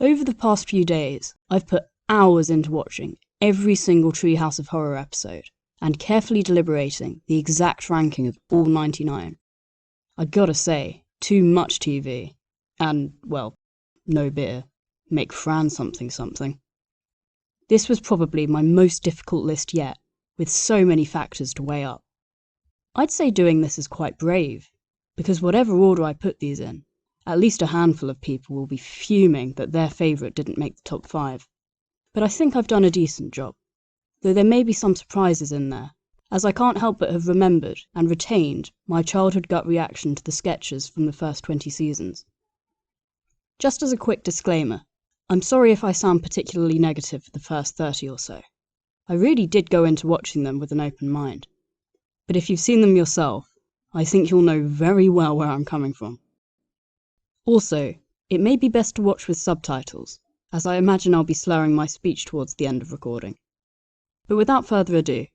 Over the past few days, I've put hours into watching every single Treehouse of Horror episode and carefully deliberating the exact ranking of all 99. I gotta say, too much TV, and, well, no beer, make Fran something. This was probably my most difficult list yet, with so many factors to weigh up. I'd say doing this is quite brave, because whatever order I put these in, at least a handful of people will be fuming that their favourite didn't make the top 5. But I think I've done a decent job, though there may be some surprises in there, as I can't help but have remembered and retained my childhood gut reaction to the sketches from the first 20 seasons. Just as a quick disclaimer, I'm sorry if I sound particularly negative for the first 30 or so. I really did go into watching them with an open mind. But if you've seen them yourself, I think you'll know very well where I'm coming from. Also, it may be best to watch with subtitles, as I imagine I'll be slurring my speech towards the end of recording. But without further ado,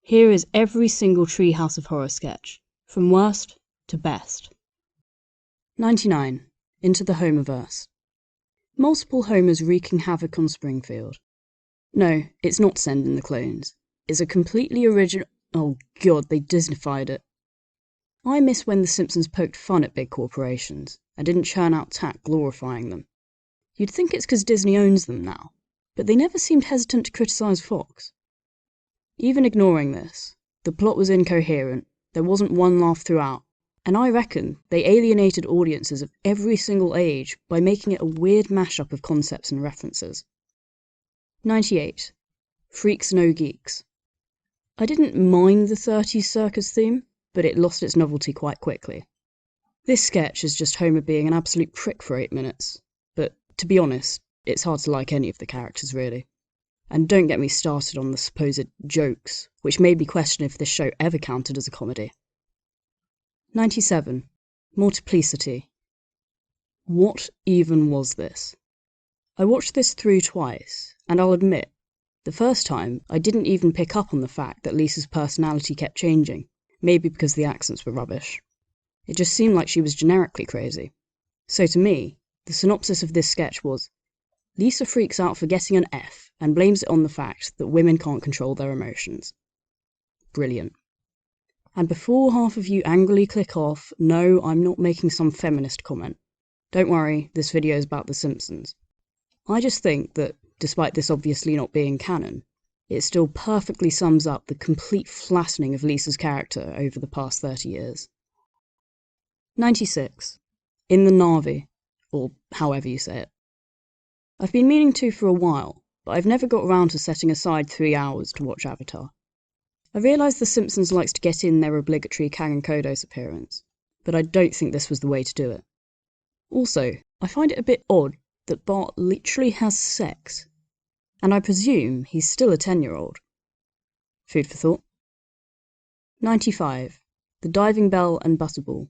here is every single Treehouse of Horror sketch, from worst to best. 99. Into the Homerverse. Multiple Homers wreaking havoc on Springfield. No, it's not Send in the Clones. It's a completely original... Oh god, they Disneyfied it. I miss when The Simpsons poked fun at big corporations, and didn't churn out tack glorifying them. You'd think it's because Disney owns them now, but they never seemed hesitant to criticise Fox. Even ignoring this, the plot was incoherent, there wasn't one laugh throughout, and I reckon they alienated audiences of every single age by making it a weird mashup of concepts and references. 98. Freaks No Geeks. I didn't mind the 30s circus theme, but it lost its novelty quite quickly. This sketch is just Homer being an absolute prick for 8 minutes, but to be honest, it's hard to like any of the characters really. And don't get me started on the supposed jokes, which made me question if this show ever counted as a comedy. 97. Multiplicity. What even was this? I watched this through twice, and I'll admit, the first time I didn't even pick up on the fact that Lisa's personality kept changing, maybe because the accents were rubbish. It just seemed like she was generically crazy. So to me, the synopsis of this sketch was, Lisa freaks out for getting an F and blames it on the fact that women can't control their emotions. Brilliant. And before half of you angrily click off, no, I'm not making some feminist comment. Don't worry, this video is about The Simpsons. I just think that, despite this obviously not being canon, it still perfectly sums up the complete flattening of Lisa's character over the past 30 years. 96. In the Na'vi, or however you say it. I've been meaning to for a while, but I've never got around to setting aside 3 hours to watch Avatar. I realise The Simpsons likes to get in their obligatory Kang and Kodos appearance, but I don't think this was the way to do it. Also, I find it a bit odd that Bart literally has sex, and I presume he's still a 10-year-old. Food for thought. 95. The Diving Bell and Butterball.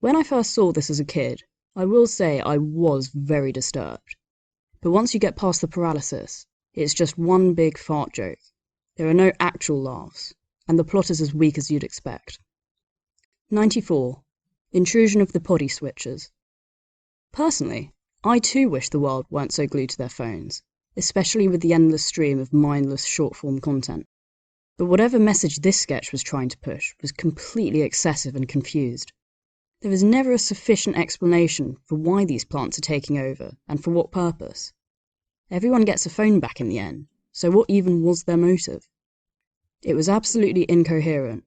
When I first saw this as a kid, I will say I was very disturbed. But once you get past the paralysis, it's just one big fart joke. There are no actual laughs, and the plot is as weak as you'd expect. 94. Intrusion of the Potty Switchers. Personally, I too wish the world weren't so glued to their phones, especially with the endless stream of mindless short-form content. But whatever message this sketch was trying to push was completely excessive and confused. There is never a sufficient explanation for why these plants are taking over, and for what purpose. Everyone gets a phone back in the end, so what even was their motive? It was absolutely incoherent.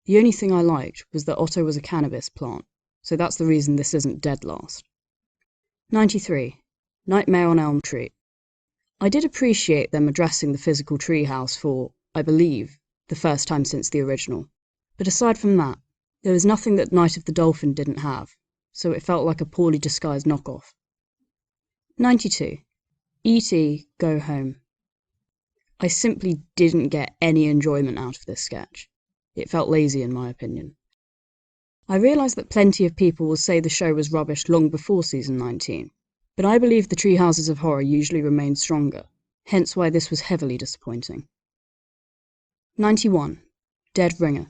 The only thing I liked was that Otto was a cannabis plant, so that's the reason this isn't dead last. 93. Nightmare on Elm Street. I did appreciate them addressing the physical treehouse for, I believe, the first time since the original, but aside from that, there was nothing that Night of the Dolphin didn't have, so it felt like a poorly disguised knockoff. 92. E.T. Go Home. I simply didn't get any enjoyment out of this sketch. It felt lazy in my opinion. I realise that plenty of people will say the show was rubbish long before season 19, but I believe the Treehouses of Horror usually remain stronger, hence why this was heavily disappointing. 91. Dead Ringer.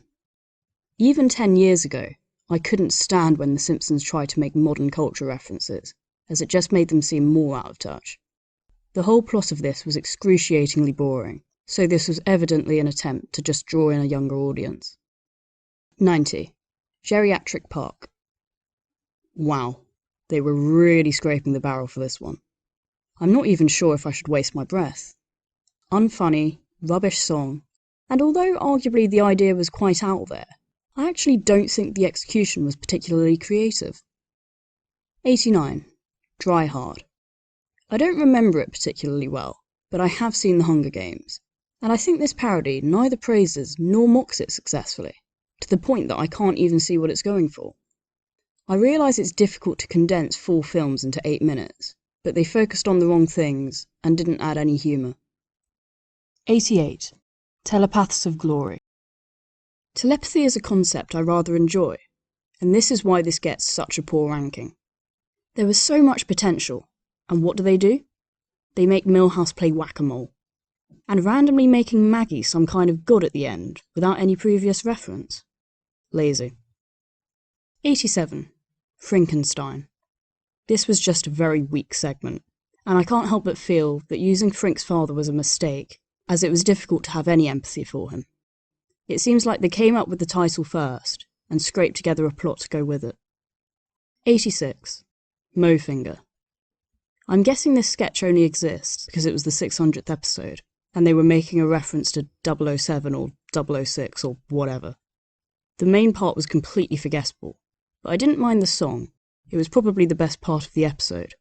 Even 10 years ago, I couldn't stand when The Simpsons tried to make modern culture references, as it just made them seem more out of touch. The whole plot of this was excruciatingly boring, so this was evidently an attempt to just draw in a younger audience. 90. Geriatric Park. Wow, they were really scraping the barrel for this one. I'm not even sure if I should waste my breath. Unfunny, rubbish song, and although arguably the idea was quite out there, I actually don't think the execution was particularly creative. 89. Dry Hard. I don't remember it particularly well, but I have seen The Hunger Games, and I think this parody neither praises nor mocks it successfully, to the point that I can't even see what it's going for. I realise it's difficult to condense full films into 8 minutes, but they focused on the wrong things and didn't add any humour. 88. Telepaths of Glory. Telepathy is a concept I rather enjoy, and this is why this gets such a poor ranking. There was so much potential, and what do? They make Milhouse play whack-a-mole, and randomly making Maggie some kind of god at the end without any previous reference. Lazy. 87. Frankenstein. This was just a very weak segment, and I can't help but feel that using Frink's father was a mistake, as it was difficult to have any empathy for him. It seems like they came up with the title first, and scraped together a plot to go with it. 86. Mofinger. I'm guessing this sketch only exists because it was the 600th episode, and they were making a reference to 007 or 006 or whatever. The main part was completely forgettable, but I didn't mind the song. It was probably the best part of the episode.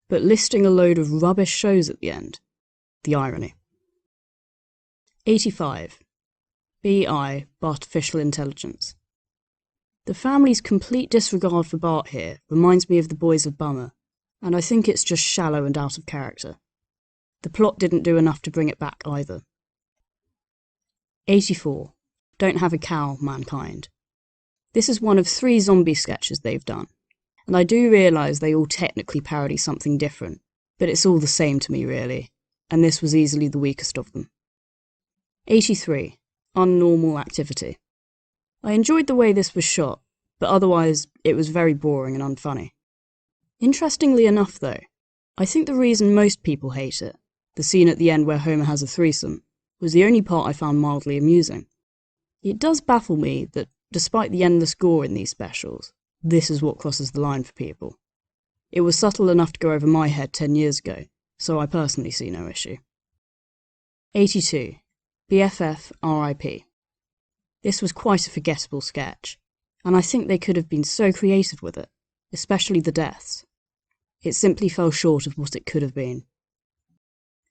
But listing a load of rubbish shows at the end. The irony. 85. B.I. Bartificial Intelligence. The family's complete disregard for Bart here reminds me of The Boys of Bummer, and I think it's just shallow and out of character. The plot didn't do enough to bring it back either. 84. Don't Have a Cow, Mankind. This is one of 3 zombie sketches they've done, and I do realise they all technically parody something different, but it's all the same to me really, and this was easily the weakest of them. 83. Unnormal Activity. I enjoyed the way this was shot, but otherwise it was very boring and unfunny. Interestingly enough though, I think the reason most people hate it, the scene at the end where Homer has a threesome, was the only part I found mildly amusing. It does baffle me that, despite the endless gore in these specials, this is what crosses the line for people. It was subtle enough to go over my head 10 years ago, so I personally see no issue. 82. BFF RIP. This was quite a forgettable sketch, and I think they could have been so creative with it, especially the deaths. It simply fell short of what it could have been.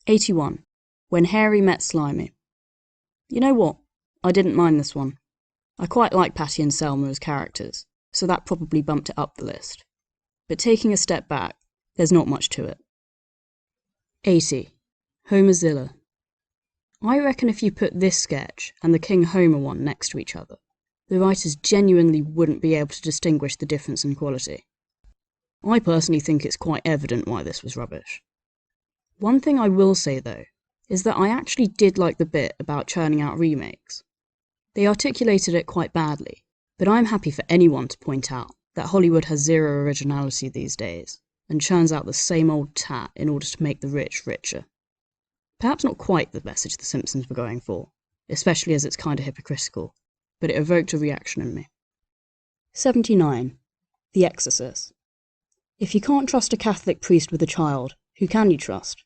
81. When Harry Met Slimy. You know what? I didn't mind this one. I quite like Patty and Selma as characters, so that probably bumped it up the list. But taking a step back, there's not much to it. 80. Homerzilla. I reckon if you put this sketch and the King Homer one next to each other, the writers genuinely wouldn't be able to distinguish the difference in quality. I personally think it's quite evident why this was rubbish. One thing I will say though, is that I actually did like the bit about churning out remakes. They articulated it quite badly, but I'm happy for anyone to point out that Hollywood has zero originality these days, and churns out the same old tat in order to make the rich richer. Perhaps not quite the message The Simpsons were going for, especially as it's kinda hypocritical, but it evoked a reaction in me. 79. The Exorcist. If you can't trust a Catholic priest with a child, who can you trust?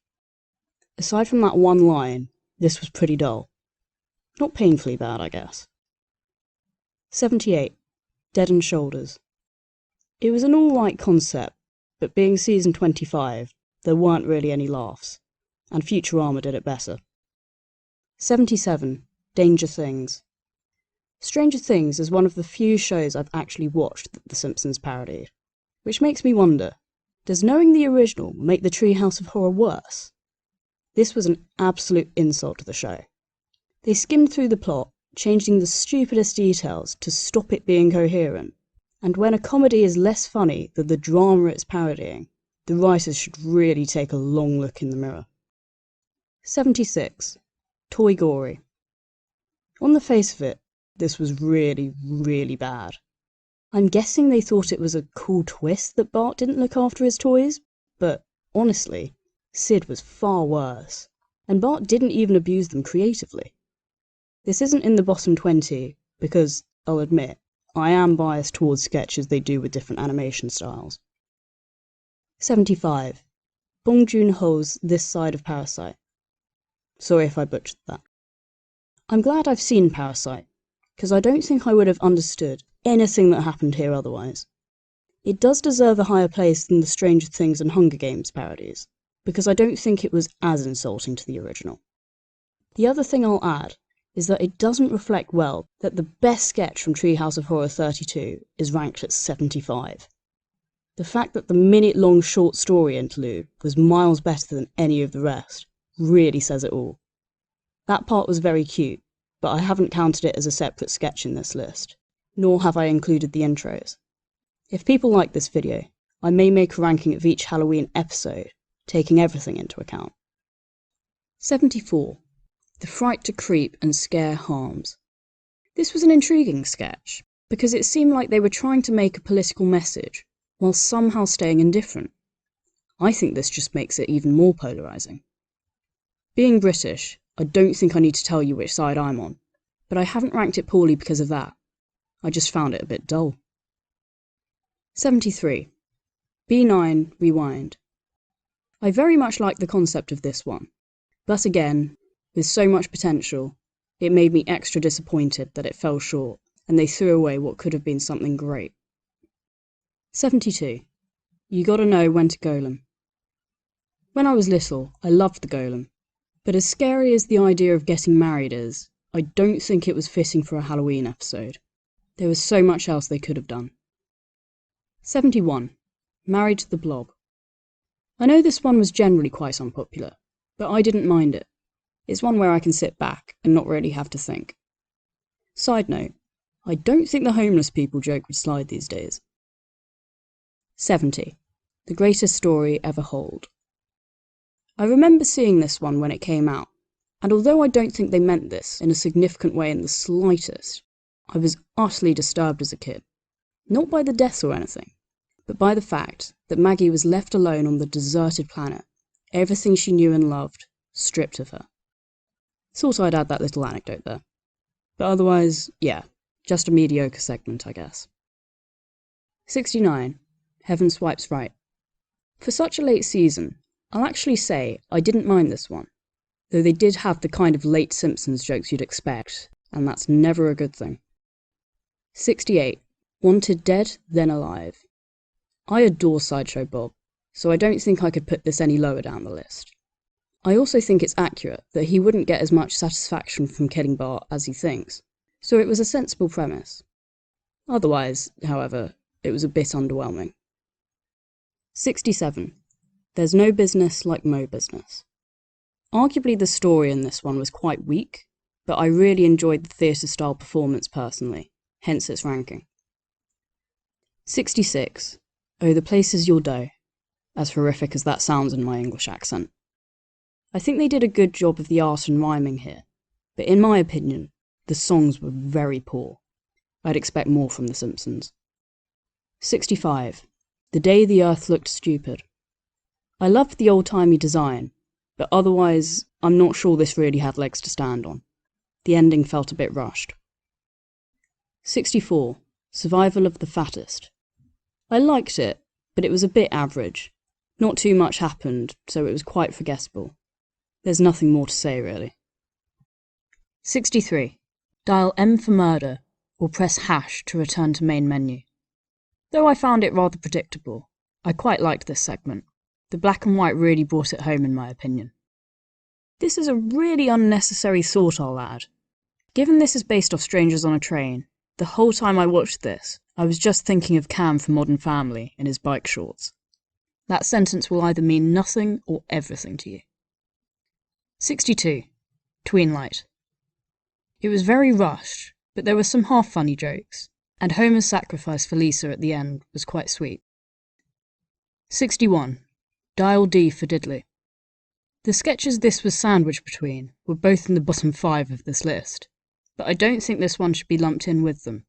Aside from that one line, this was pretty dull. Not painfully bad, I guess. 78. Dead and Shoulders. It was an alright concept, but being season 25, there weren't really any laughs, and Futurama did it better. 77. Danger Things. Stranger Things is one of the few shows I've actually watched that The Simpsons parodied, which makes me wonder, does knowing the original make the Treehouse of Horror worse? This was an absolute insult to the show. They skimmed through the plot, changing the stupidest details to stop it being coherent, and when a comedy is less funny than the drama it's parodying, the writers should really take a long look in the mirror. 76. Toy Gory. On the face of it, this was really, really bad. I'm guessing they thought it was a cool twist that Bart didn't look after his toys, but honestly, Sid was far worse, and Bart didn't even abuse them creatively. This isn't in the bottom 20 because, I'll admit, I am biased towards sketches they do with different animation styles. 75. Bong Joon-ho's This Side of Parasite. Sorry if I butchered that. I'm glad I've seen Parasite, because I don't think I would have understood anything that happened here otherwise. It does deserve a higher place than the Stranger Things and Hunger Games parodies, because I don't think it was as insulting to the original. The other thing I'll add is that it doesn't reflect well that the best sketch from Treehouse of Horror 32 is ranked at 75. The fact that the minute-long short story interlude was miles better than any of the rest really says it all. That part was very cute, but I haven't counted it as a separate sketch in this list, nor have I included the intros. If people like this video, I may make a ranking of each Halloween episode, taking everything into account. 74. The Fright to Creep and Scare Harms. This was an intriguing sketch, because it seemed like they were trying to make a political message, while somehow staying indifferent. I think this just makes it even more polarising. Being British, I don't think I need to tell you which side I'm on, but I haven't ranked it poorly because of that. I just found it a bit dull. 73. B9 Rewind. I very much like the concept of this one, but again, with so much potential, it made me extra disappointed that it fell short, and they threw away what could have been something great. 72. You Gotta Know When to Golem. When I was little, I loved the Golem, but as scary as the idea of getting married is, I don't think it was fitting for a Halloween episode. There was so much else they could have done. 71. Married to the Blob. I know this one was generally quite unpopular, but I didn't mind it. It's one where I can sit back and not really have to think. Side note, I don't think the homeless people joke would slide these days. 70. The Greatest Story Ever Told. I remember seeing this one when it came out, and although I don't think they meant this in a significant way in the slightest, I was utterly disturbed as a kid. Not by the deaths or anything, but by the fact that Maggie was left alone on the deserted planet, everything she knew and loved stripped of her. Thought I'd add that little anecdote there. But otherwise, yeah, just a mediocre segment, I guess. 69. Heaven Swipes Right. For such a late season, I'll actually say I didn't mind this one, though they did have the kind of late Simpsons jokes you'd expect, and that's never a good thing. 68. Wanted Dead, Then Alive. I adore Sideshow Bob, so I don't think I could put this any lower down the list. I also think it's accurate that he wouldn't get as much satisfaction from killing Bart as he thinks, so it was a sensible premise. Otherwise, however, it was a bit underwhelming. 67. There's No Business Like Mo Business. Arguably the story in this one was quite weak, but I really enjoyed the theatre-style performance personally, hence its ranking. 66. Oh, the Places You'll Dough, as horrific as that sounds in my English accent. I think they did a good job of the art and rhyming here, but in my opinion, the songs were very poor. I'd expect more from The Simpsons. 65. The Day the Earth Looked Stupid. I loved the old-timey design, but otherwise, I'm not sure this really had legs to stand on. The ending felt a bit rushed. 64. Survival of the Fattest. I liked it, but it was a bit average. Not too much happened, so it was quite forgettable. There's nothing more to say, really. 63. Dial M for murder, or press hash to return to main menu. Though I found it rather predictable, I quite liked this segment. The black and white really brought it home in my opinion. This is a really unnecessary thought, I'll add. Given this is based off Strangers on a Train, the whole time I watched this, I was just thinking of Cam from Modern Family in his bike shorts. That sentence will either mean nothing or everything to you. 62. Tweenlight. It was very rushed, but there were some half-funny jokes, and Homer's sacrifice for Lisa at the end was quite sweet. 61. Dial D for Diddley. The sketches this was sandwiched between were both in the bottom 5 of this list, but I don't think this one should be lumped in with them.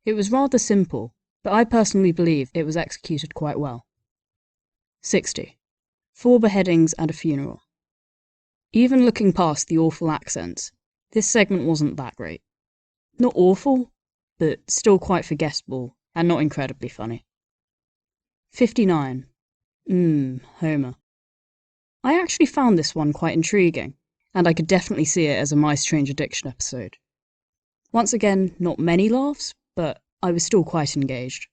It was rather simple, but I personally believe it was executed quite well. 60. 4 beheadings and a funeral. Even looking past the awful accents, this segment wasn't that great. Not awful, but still quite forgettable and not incredibly funny. 59. Homer. I actually found this one quite intriguing, and I could definitely see it as a My Strange Addiction episode. Once again, not many laughs, but I was still quite engaged.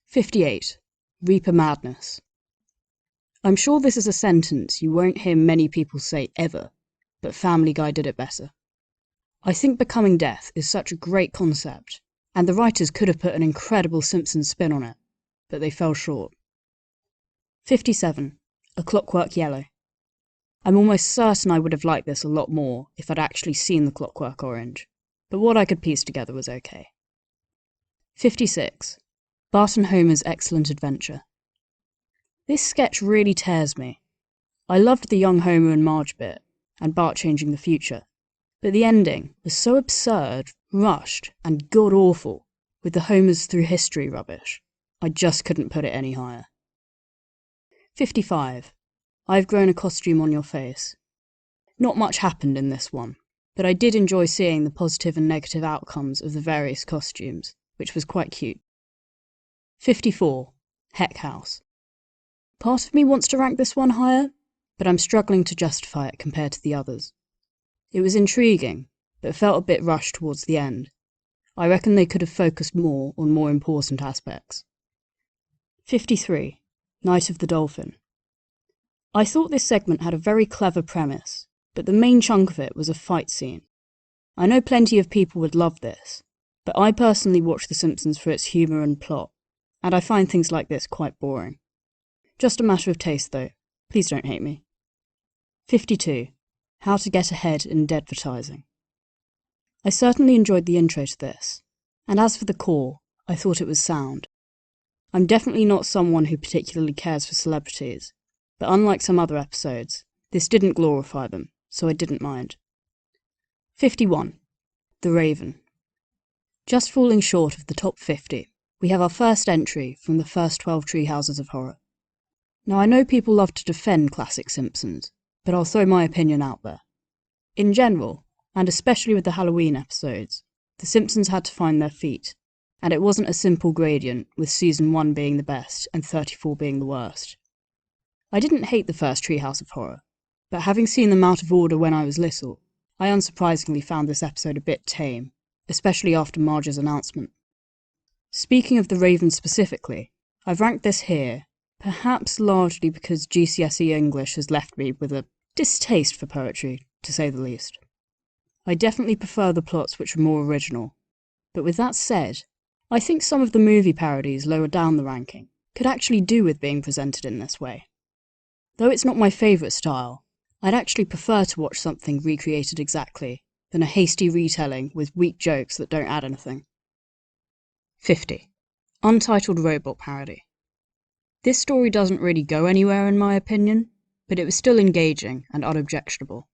58. Reaper Madness. I'm sure this is a sentence you won't hear many people say ever, but Family Guy did it better. I think becoming death is such a great concept, and the writers could have put an incredible Simpsons spin on it, but they fell short. 57. A Clockwork Yellow. I'm almost certain I would have liked this a lot more if I'd actually seen The Clockwork Orange, but what I could piece together was okay. 56. Bart and Homer's Excellent Adventure. This sketch really tears me. I loved the young Homer and Marge bit, and Bart changing the future, but the ending was so absurd, rushed, and god-awful, with the Homers through history rubbish. I just couldn't put it any higher. 55. I've Grown a Costume on Your Face. Not much happened in this one, but I did enjoy seeing the positive and negative outcomes of the various costumes, which was quite cute. 54. Heck House. Part of me wants to rank this one higher, but I'm struggling to justify it compared to the others. It was intriguing, but felt a bit rushed towards the end. I reckon they could have focused more on more important aspects. 53. Night of the Dolphin. I thought this segment had a very clever premise, but the main chunk of it was a fight scene. I know plenty of people would love this, but I personally watch The Simpsons for its humour and plot, and I find things like this quite boring. Just a matter of taste though, please don't hate me. 52. How to Get Ahead in Deadvertising. I certainly enjoyed the intro to this, and as for the core, I thought it was sound. I'm definitely not someone who particularly cares for celebrities, but unlike some other episodes, this didn't glorify them, so I didn't mind. 51. The Raven. Just falling short of the top 50, we have our first entry from the first 12 Treehouses of Horror. Now I know people love to defend classic Simpsons, but I'll throw my opinion out there. In general, and especially with the Halloween episodes, The Simpsons had to find their feet, and it wasn't a simple gradient with season 1 being the best and 34 being the worst. I didn't hate the first Treehouse of Horror, but having seen them out of order when I was little, I unsurprisingly found this episode a bit tame, especially after Marge's announcement. Speaking of the Raven specifically, I've ranked this here, perhaps largely because GCSE English has left me with a distaste for poetry, to say the least. I definitely prefer the plots which are more original, but with that said, I think some of the movie parodies lower down the ranking could actually do with being presented in this way. Though it's not my favourite style, I'd actually prefer to watch something recreated exactly than a hasty retelling with weak jokes that don't add anything. 50. Untitled Robot Parody. This story doesn't really go anywhere in my opinion, but it was still engaging and unobjectionable.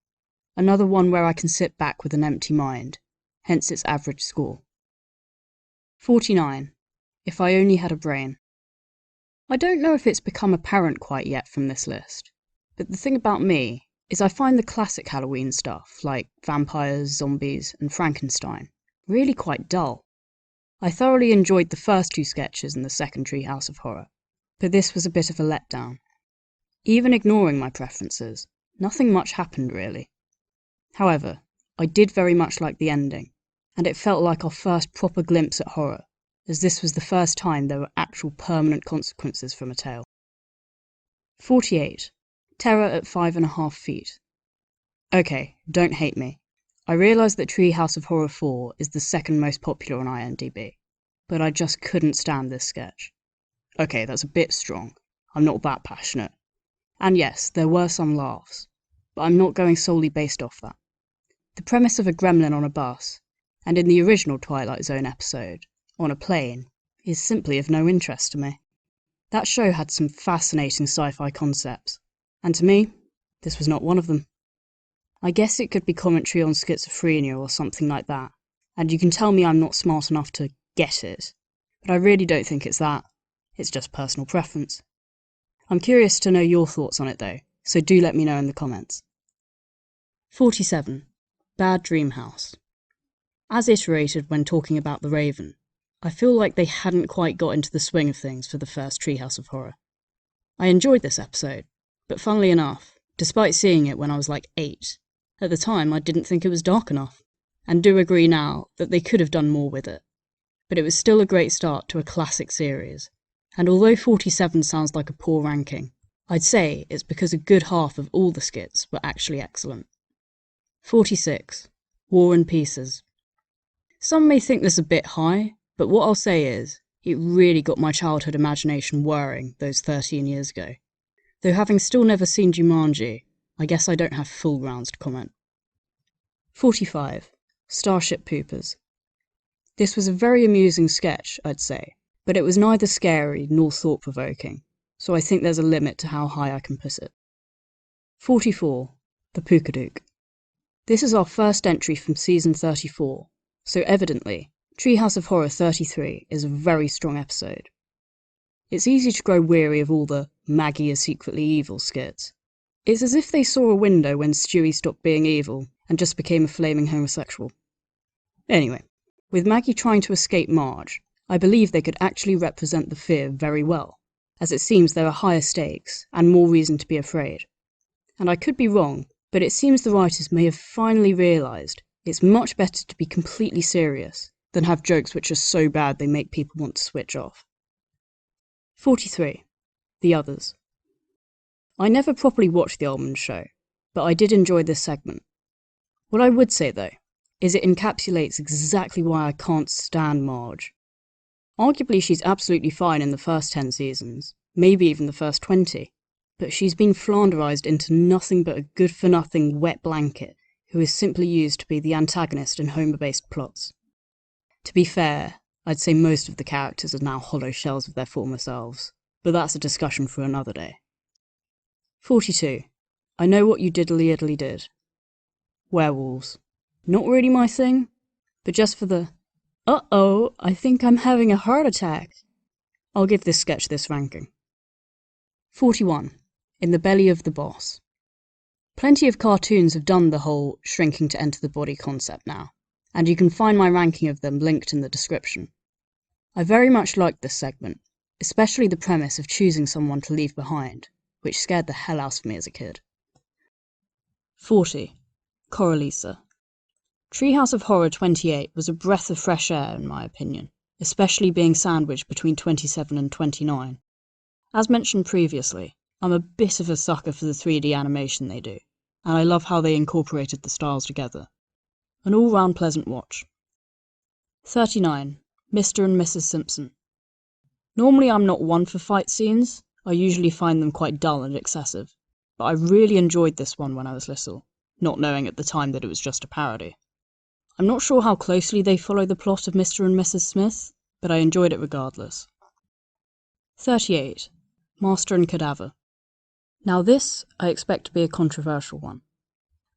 Another one where I can sit back with an empty mind, hence its average score. 49. If I Only Had a Brain. I don't know if it's become apparent quite yet from this list, but the thing about me is I find the classic Halloween stuff, like vampires, zombies, and Frankenstein, really quite dull. I thoroughly enjoyed the first 2 sketches in the second Treehouse of Horror, but this was a bit of a letdown. Even ignoring my preferences, nothing much happened really. However, I did very much like the ending, and it felt like our first proper glimpse at horror, as this was the first time there were actual permanent consequences from a tale. 48. Terror at 5.5 feet. Okay, don't hate me. I realise that Treehouse of Horror 4 is the second most popular on IMDb, but I just couldn't stand this sketch. Okay, that's a bit strong. I'm not that passionate. And yes, there were some laughs, but I'm not going solely based off that. The premise of a gremlin on a bus, and in the original Twilight Zone episode, on a plane, is simply of no interest to me. That show had some fascinating sci-fi concepts, and to me, this was not one of them. I guess it could be commentary on schizophrenia or something like that, and you can tell me I'm not smart enough to get it, but I really don't think it's that. It's just personal preference. I'm curious to know your thoughts on it though, so do let me know in the comments. 47. Bad Dream House. As iterated when talking about The Raven, I feel like they hadn't quite got into the swing of things for the first Treehouse of Horror. I enjoyed this episode, but funnily enough, despite seeing it when I was like 8, at the time I didn't think it was dark enough, and do agree now that they could have done more with it. But it was still a great start to a classic series, and although 47 sounds like a poor ranking, I'd say it's because a good half of all the skits were actually excellent. 46. War and Pieces. Some may think this a bit high, but what I'll say is, it really got my childhood imagination whirring those 13 years ago. Though having still never seen Jumanji, I guess I don't have full grounds to comment. 45. Starship Poopers. This was a very amusing sketch, I'd say, but it was neither scary nor thought-provoking, so I think there's a limit to how high I can put it. 44. The Pookadook. This is our first entry from season 34, so evidently, Treehouse of Horror 33 is a very strong episode. It's easy to grow weary of all the Maggie is secretly evil skits. It's as if they saw a window when Stewie stopped being evil and just became a flaming homosexual. Anyway, with Maggie trying to escape Marge, I believe they could actually represent the fear very well, as it seems there are higher stakes and more reason to be afraid. And I could be wrong, but it seems the writers may have finally realised it's much better to be completely serious than have jokes which are so bad they make people want to switch off. 43. The Others. I never properly watched The Almond Show, but I did enjoy this segment. What I would say though, is it encapsulates exactly why I can't stand Marge. Arguably she's absolutely fine in the first 10 seasons, maybe even the first 20, but she's been flanderized into nothing but a good-for-nothing wet blanket who is simply used to be the antagonist in Homer-based plots. To be fair, I'd say most of the characters are now hollow shells of their former selves, but that's a discussion for another day. 42. I Know What You Diddly-Iddly Did. Werewolves. Not really my thing, but just for the uh-oh, I think I'm having a heart attack, I'll give this sketch this ranking. 41. In the Belly of the Boss. Plenty of cartoons have done the whole shrinking to enter the body concept now, and you can find my ranking of them linked in the description. I very much liked this segment, especially the premise of choosing someone to leave behind, which scared the hell out of me as a kid. 40. Coralisa. Treehouse of Horror 28 was a breath of fresh air in my opinion, especially being sandwiched between 27 and 29. As mentioned previously, I'm a bit of a sucker for the 3D animation they do, and I love how they incorporated the styles together. An all-round pleasant watch. 39. Mr. and Mrs. Simpson. Normally I'm not one for fight scenes, I usually find them quite dull and excessive, but I really enjoyed this one when I was little, not knowing at the time that it was just a parody. I'm not sure how closely they follow the plot of Mr. and Mrs. Smith, but I enjoyed it regardless. 38. Master and Cadaver. Now this, I expect to be a controversial one.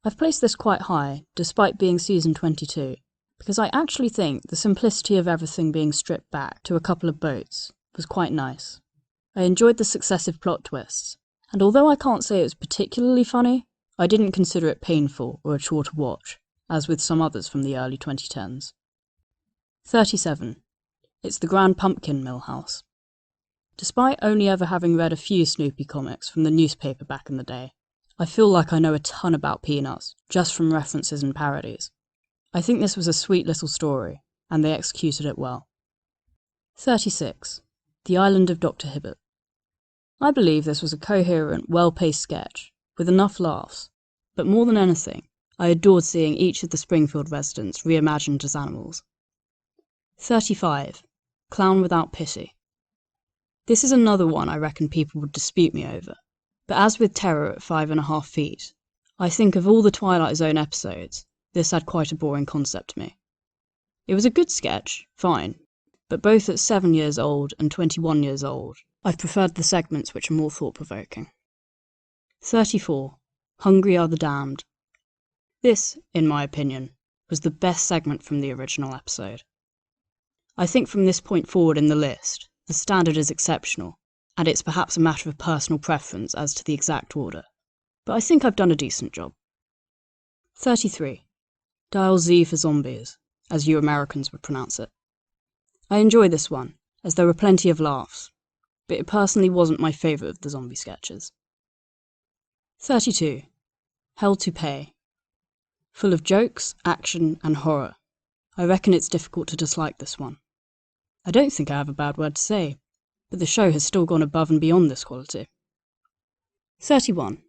I've placed this quite high, despite being season 22, because I actually think the simplicity of everything being stripped back to a couple of boats was quite nice. I enjoyed the successive plot twists, and although I can't say it was particularly funny, I didn't consider it painful or a chore to watch, as with some others from the early 2010s. 37. It's the Grand Pumpkin Millhouse. Despite only ever having read a few Snoopy comics from the newspaper back in the day, I feel like I know a ton about Peanuts, just from references and parodies. I think this was a sweet little story, and they executed it well. 36. The Island of Dr. Hibbert. I believe this was a coherent, well-paced sketch, with enough laughs, but more than anything, I adored seeing each of the Springfield residents reimagined as animals. 35. Clown Without Pity. This is another one I reckon people would dispute me over, but as with Terror at 5.5 feet, I think of all the Twilight Zone episodes, this had quite a boring concept to me. It was a good sketch, fine, but both at 7 years old and 21 years old, I've preferred the segments which are more thought-provoking. 34. Hungry Are the Damned. This, in my opinion, was the best segment from the original episode. I think from this point forward in the list, the standard is exceptional, and it's perhaps a matter of personal preference as to the exact order, but I think I've done a decent job. 33. Dial Z for Zombies, as you Americans would pronounce it. I enjoy this one, as there were plenty of laughs, but it personally wasn't my favourite of the zombie sketches. 32. Hell to Pay. Full of jokes, action, and horror. I reckon it's difficult to dislike this one. I don't think I have a bad word to say, but the show has still gone above and beyond this quality. 31.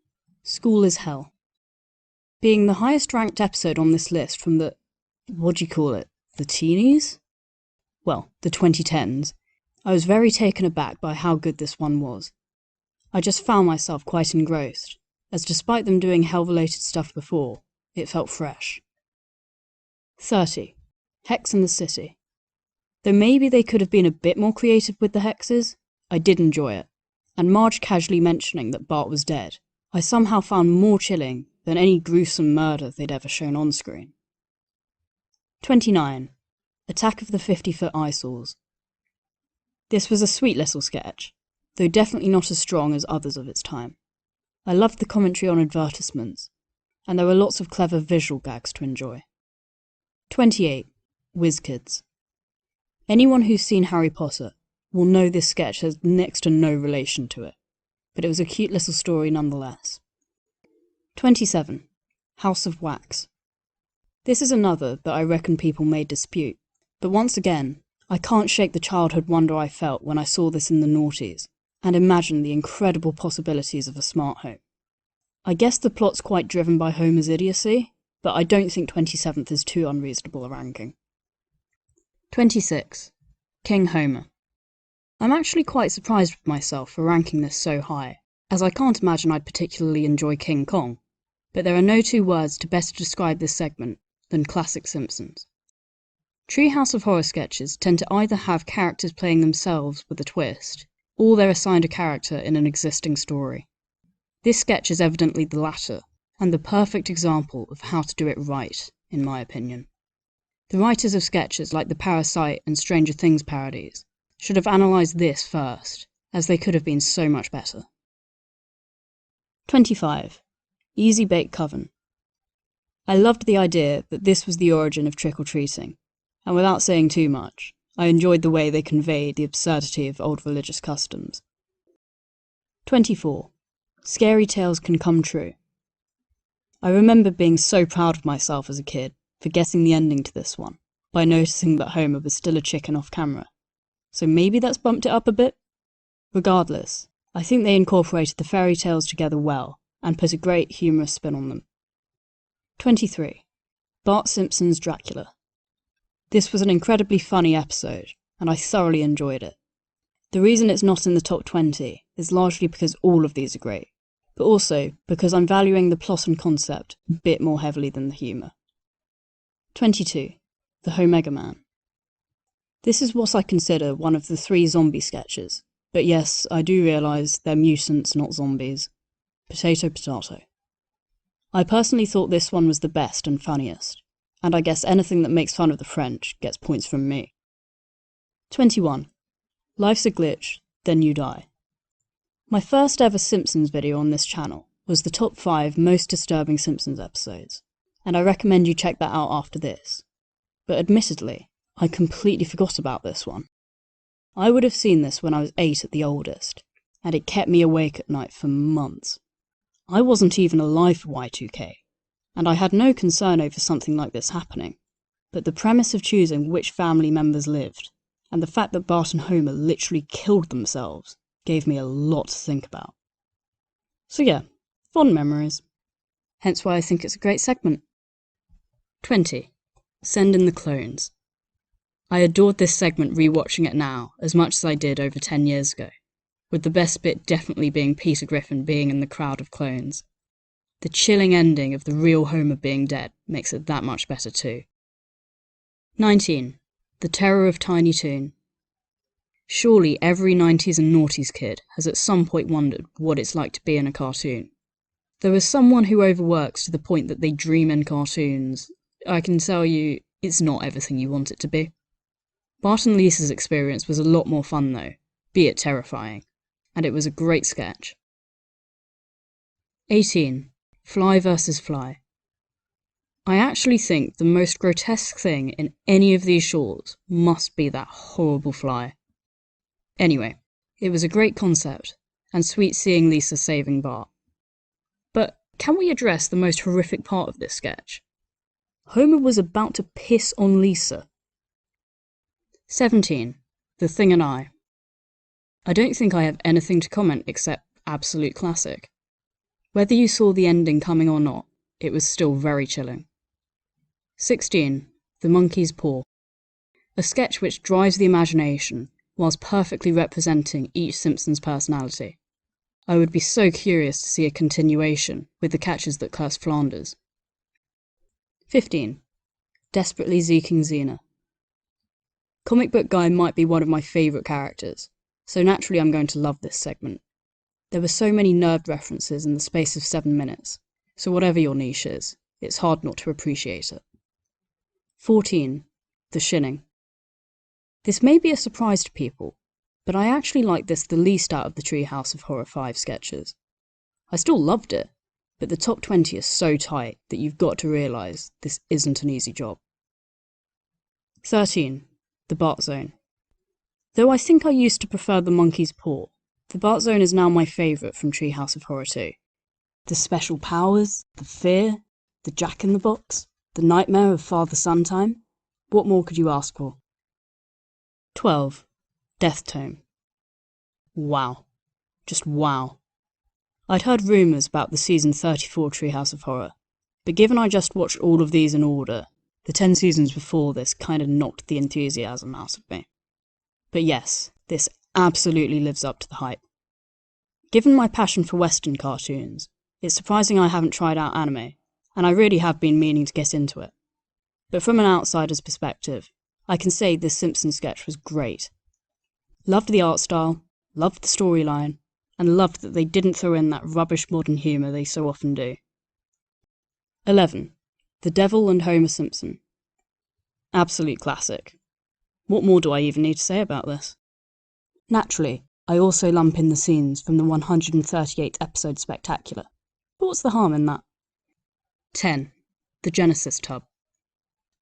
School is Hell. Being the highest ranked episode on this list from the, the teenies? Well, the 2010s, I was very taken aback by how good this one was. I just found myself quite engrossed, as despite them doing hell-related stuff before, it felt fresh. 30. Hex in the City. Though maybe they could have been a bit more creative with the hexes, I did enjoy it, and Marge casually mentioning that Bart was dead, I somehow found more chilling than any gruesome murder they'd ever shown on screen. 29. Attack of the 50-Foot Eyesores. This was a sweet little sketch, though definitely not as strong as others of its time. I loved the commentary on advertisements, and there were lots of clever visual gags to enjoy. 28. WizKids. Anyone who's seen Harry Potter will know this sketch has next to no relation to it, but it was a cute little story nonetheless. 27. House of Wax. This is another that I reckon people may dispute, but once again, I can't shake the childhood wonder I felt when I saw this in the noughties, and imagined the incredible possibilities of a smart home. I guess the plot's quite driven by Homer's idiocy, but I don't think 27th is too unreasonable a ranking. 26. King Homer. I'm actually quite surprised with myself for ranking this so high, as I can't imagine I'd particularly enjoy King Kong, but there are no two words to better describe this segment than classic Simpsons. Treehouse of Horror sketches tend to either have characters playing themselves with a twist, or they're assigned a character in an existing story. This sketch is evidently the latter, and the perfect example of how to do it right, in my opinion. The writers of sketches like the Parasite and Stranger Things parodies should have analysed this first, as they could have been so much better. 25. Easy Bake Coven. I loved the idea that this was the origin of trick-or-treating, and without saying too much, I enjoyed the way they conveyed the absurdity of old religious customs. 24. Scary Tales Can Come True. I remember being so proud of myself as a kid for guessing the ending to this one, by noticing that Homer was still a chicken off camera. So maybe that's bumped it up a bit? Regardless, I think they incorporated the fairy tales together well, and put a great humorous spin on them. 23. Bart Simpson's Dracula. This was an incredibly funny episode, and I thoroughly enjoyed it. The reason it's not in the top 20 is largely because all of these are great, but also because I'm valuing the plot and concept a bit more heavily than the humour. 22. The Homega Man. This is what I consider one of the 3 zombie sketches, but yes, I do realise they're mutants, not zombies. Potato, potato. I personally thought this one was the best and funniest, and I guess anything that makes fun of the French gets points from me. 21. Life's a Glitch, Then You Die. My first ever Simpsons video on this channel was the top 5 most disturbing Simpsons episodes, and I recommend you check that out after this. But admittedly, I completely forgot about this one. I would have seen this when I was 8 at the oldest, and it kept me awake at night for months. I wasn't even alive for Y2K, and I had no concern over something like this happening, but the premise of choosing which family members lived, and the fact that Bart and Homer literally killed themselves, gave me a lot to think about. So yeah, fond memories. Hence why I think it's a great segment. 20. Send in the Clones. I adored this segment rewatching it now as much as I did over 10 years ago, with the best bit definitely being Peter Griffin being in the crowd of clones. The chilling ending of the real Homer being dead makes it that much better too. 19. The Terror of Tiny Toon. Surely every 90s and noughties kid has at some point wondered what it's like to be in a cartoon. Though as someone who overworks to the point that they dream in cartoons, I can tell you it's not everything you want it to be. Bart and Lisa's experience was a lot more fun though, be it terrifying. and it was a great sketch. 18. Fly vs. Fly. I actually think the most grotesque thing in any of these shorts must be that horrible fly. Anyway, it was a great concept, and sweet seeing Lisa saving Bart. But can we address the most horrific part of this sketch? Homer was about to piss on Lisa. 17. The Thing and I. I don't think I have anything to comment except absolute classic. Whether you saw the ending coming or not, it was still very chilling. 16. The Monkey's Paw. A sketch which drives the imagination whilst perfectly representing each Simpsons personality. I would be so curious to see a continuation with the catches that curse Flanders. 15. Desperately Zeking Xena. Comic Book Guy might be one of my favourite characters, so naturally I'm going to love this segment. There were so many nerd references in the space of 7 minutes, so whatever your niche is, it's hard not to appreciate it. 14. The Shinning. This may be a surprise to people, but I actually liked this the least out of the Treehouse of Horror 5 sketches. I still loved it, but the top 20 is so tight that you've got to realise this isn't an easy job. 13. The Bart Zone. Though I think I used to prefer the Monkey's Paw, the Bart Zone is now my favourite from Treehouse of Horror 2. The special powers, the fear, the Jack-in-the-Box, the nightmare of father-son time. What more could you ask for? 12. Death Tome. Wow. Just wow. I'd heard rumours about the season 34 Treehouse of Horror, but given I just watched all of these in order, the 10 seasons before this kind of knocked the enthusiasm out of me. But yes, this absolutely lives up to the hype. Given my passion for Western cartoons, it's surprising I haven't tried out anime, and I really have been meaning to get into it. But from an outsider's perspective, I can say this Simpsons sketch was great. Loved the art style, loved the storyline, and loved that they didn't throw in that rubbish modern humour they so often do. 11. The Devil and Homer Simpson. Absolute classic. What more do I even need to say about this? Naturally, I also lump in the scenes from the 138th episode spectacular. But what's the harm in that? 10. The Genesis Tub.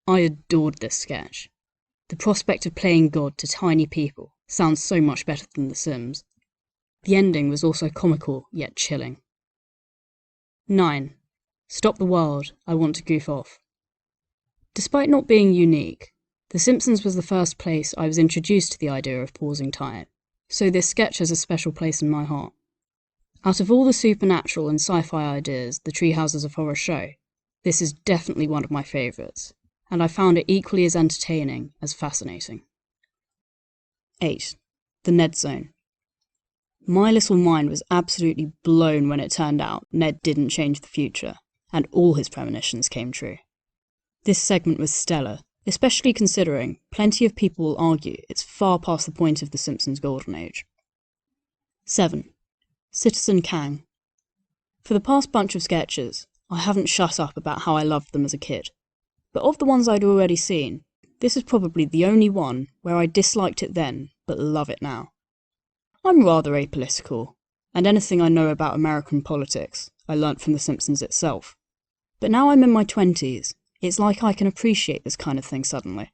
I adored this sketch. The prospect of playing God to tiny people sounds so much better than The Sims. The ending was also comical, yet chilling. 9. Stop the World, I Want to Goof Off. Despite not being unique, The Simpsons was the first place I was introduced to the idea of pausing time, so this sketch has a special place in my heart. Out of all the supernatural and sci-fi ideas the Treehouses of Horror show, this is definitely one of my favourites, and I found it equally as entertaining as fascinating. 8. The Ned Zone. My little mind was absolutely blown when it turned out Ned didn't change the future, and all his premonitions came true. This segment was stellar, especially considering plenty of people will argue it's far past the point of The Simpsons' golden age. 7. Citizen Kang. For the past bunch of sketches, I haven't shut up about how I loved them as a kid, but of the ones I'd already seen, this is probably the only one where I disliked it then, but love it now. I'm rather apolitical, and anything I know about American politics I learnt from The Simpsons itself. But now I'm in my 20s, it's like I can appreciate this kind of thing suddenly.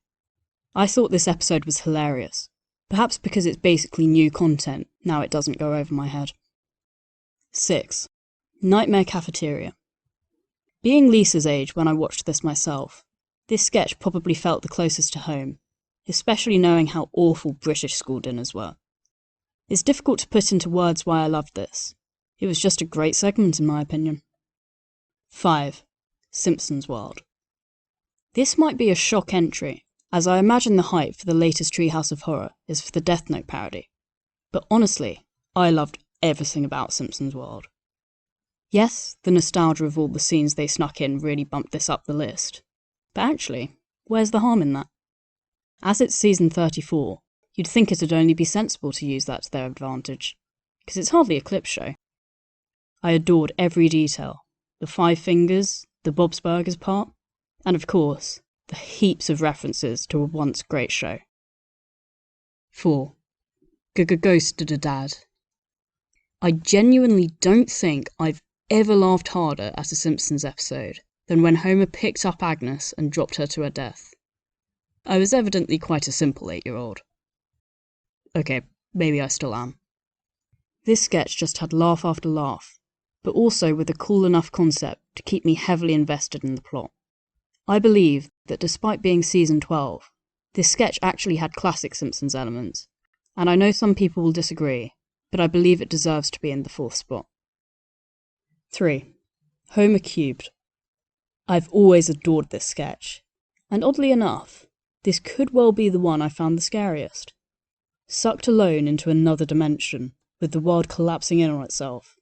I thought this episode was hilarious, perhaps because it's basically new content, now it doesn't go over my head. 6. Nightmare Cafeteria. Being Lisa's age when I watched this myself, this sketch probably felt the closest to home, especially knowing how awful British school dinners were. It's difficult to put into words why I loved this. It was just a great segment in my opinion. 5. Simpsons World. This might be a shock entry, as I imagine the hype for the latest Treehouse of Horror is for the Death Note parody. But honestly, I loved everything about Simpsons World. Yes, the nostalgia of all the scenes they snuck in really bumped this up the list. But actually, where's the harm in that? As it's season 34, you'd think it'd only be sensible to use that to their advantage, because it's hardly a clip show. I adored every detail, the 5 fingers, the Bob's Burgers part, and of course, the heaps of references to a once great show. 4. Ghosted a Dad. I genuinely don't think I've ever laughed harder at a Simpsons episode than when Homer picked up Agnes and dropped her to her death. I was evidently quite a simple 8-year-old. Okay, maybe I still am. This sketch just had laugh after laugh, but also with a cool enough concept to keep me heavily invested in the plot. I believe that despite being season 12, this sketch actually had classic Simpsons elements, and I know some people will disagree, but I believe it deserves to be in the 4th spot. 3. Homer Cubed. I've always adored this sketch, and oddly enough, this could well be the one I found the scariest. Sucked alone into another dimension, with the world collapsing in on itself,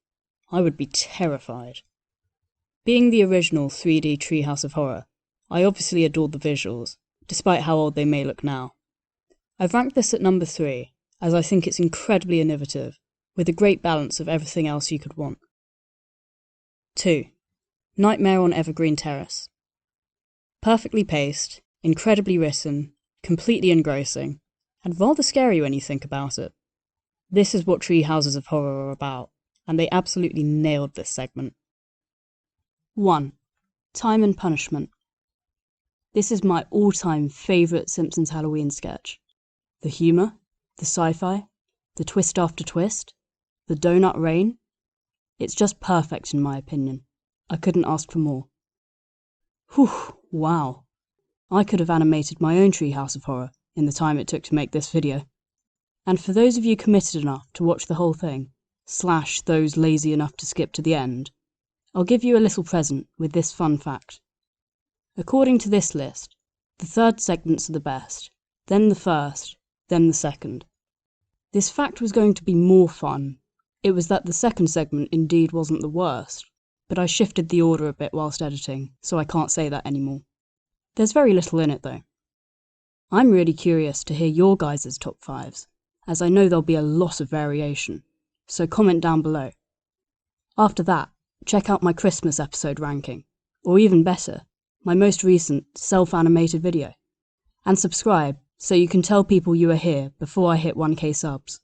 I would be terrified. Being the original 3D Treehouse of Horror, I obviously adored the visuals, despite how old they may look now. I've ranked this at number 3, as I think it's incredibly innovative, with a great balance of everything else you could want. 2. Nightmare on Evergreen Terrace. Perfectly paced, incredibly written, completely engrossing, and rather scary when you think about it. This is what Treehouses of Horror are about, and they absolutely nailed this segment. 1. Time and Punishment. This is my all-time favourite Simpsons Halloween sketch. The humour, the sci-fi, the twist after twist, the donut rain. It's just perfect in my opinion. I couldn't ask for more. Whew, wow. I could have animated my own Treehouse of Horror in the time it took to make this video. And for those of you committed enough to watch the whole thing, / those lazy enough to skip to the end, I'll give you a little present with this fun fact. According to this list, the 3rd segments are the best, then the 1st, then the 2nd. This fact was going to be more fun. It was that the 2nd segment indeed wasn't the worst, but I shifted the order a bit whilst editing, so I can't say that anymore. There's very little in it though. I'm really curious to hear your guys' top 5s, as I know there'll be a lot of variation, so comment down below. After that, check out my Christmas episode ranking, or even better, my most recent self-animated video. And subscribe so you can tell people you are here before I hit 1k subs.